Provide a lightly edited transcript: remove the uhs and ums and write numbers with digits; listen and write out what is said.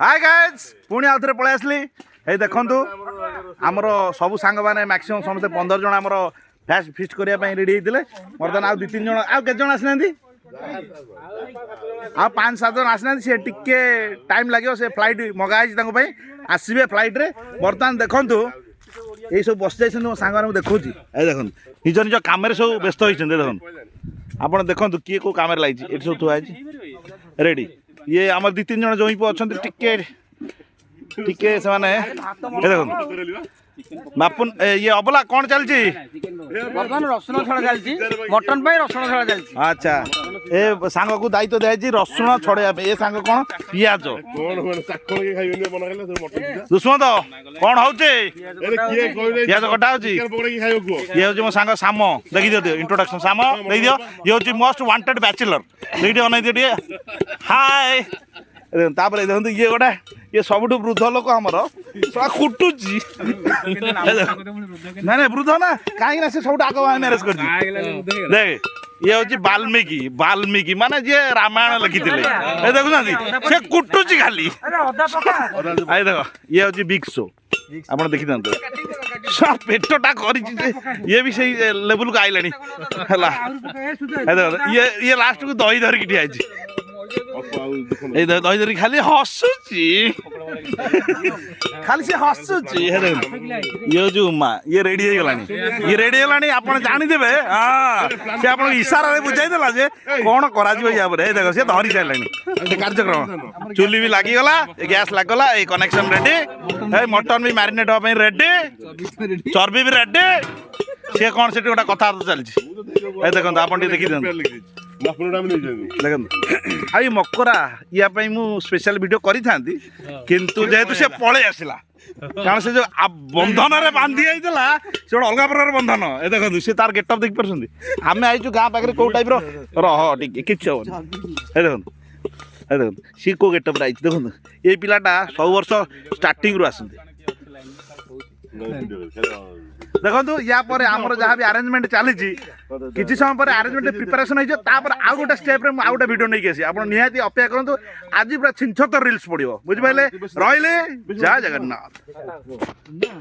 Hi guys पुणी आउथरे पळै आसली ए देखंतु हमरो सब सांग माने मैक्सिमम समस्त 15 जण हमरो फैस्ट फिस्ट करिया पई रेडी हेतिले वर्तमान आ 2-3 जण आ के जण आसनांती आ 5-7 जण आसनांती से टिके टाइम लागियो से फ्लाइट मगाई तांको पई आसीबे फ्लाइट रे वर्तमान देखंतु ए सब बस जाइछन मो सांग माने देखौची ए देखन निज निज काम रे सब व्यस्त होइछन देखन आपण देखंतु किए को काम रे लाइछि एठी सब थुआ आछि रेडी ये आम 2-3 जन जो अच्छा टिके टिके से माने देखो बापुन ये अबला कौन चलची वर्तमान रसुण छड़ा चलची मटन पे रसुण छड़ा चलची अच्छा ए सांग को दायित्व दिया रसुण छड़े ए सांग कौन पियाज दुश्मन तो कौन होचे पियाज कटा होची ये होची मो सांग साम देखि दियो इंट्रोडक्शन साम दे दियो ये होची मोस्ट वांटेड बैचलर देखि अनै दियो हाय तापर देखो ये गोटे ये सब वृद्ध लोक आमर कुटुची ना वृद्ध ना कहीं से सब आग मैरेज कर देख ये हूँ वाल्मीकि वाल्मीकि माने जे रामायण लिखी देखुना से कुटुची खाली आई देख ये हूँ बिग शो आप देखी था पेटटा कर ये भी सही लेवल को आइलानी ये लास्ट को दही धरिकी ठिया दही धरिकी खाली हसुची खाली से हसुची ये जो उमा ये रेडी हो गलानी ये रेडी होलानी आपण जानि देबे हां से आपण इशारा रे बुझाई देला जे कोन करा जिवो या पर ए देखो से धरि चाइलानी से कार्यक्रम चुली भी लागी गला गैस लाग गला ए कनेक्शन रेडी ए मटन भी मैरिनेट हो पई रेडी चर्बी भी रेडी से कोन सेठी गोटा कथा चलछि ए देखो आपण देखि देन देखो आई मकरा या पई मु स्पेशल वीडियो करी थांती किंतु जेहेतु से पळे आसिला कारण से जो बंधन रे बांधी आइतला से अलग प्रकार बंधन ए देखो से तार गेटअप देख परसंदी आमे आइचु गां पाखरे को टाइप रो रह टिके किछ हो ए देखो सी को गेटअप राइच देखो ए पिलाटा 100 वर्ष स्टार्टिंग रो आसंदी देखो या पर आमर जहाँ भी अरेंजमेंट चली किसी समय पर अरेंजमेंट प्रिपरेशन होपर आउ गोटे स्टेप आउ गोटे वीडियो नहीं आसी आप निहाती अपेक्षा करूँ आज पूरा 76 रिल्स पड़ो बुझिपारे रही जय जगन्नाथ।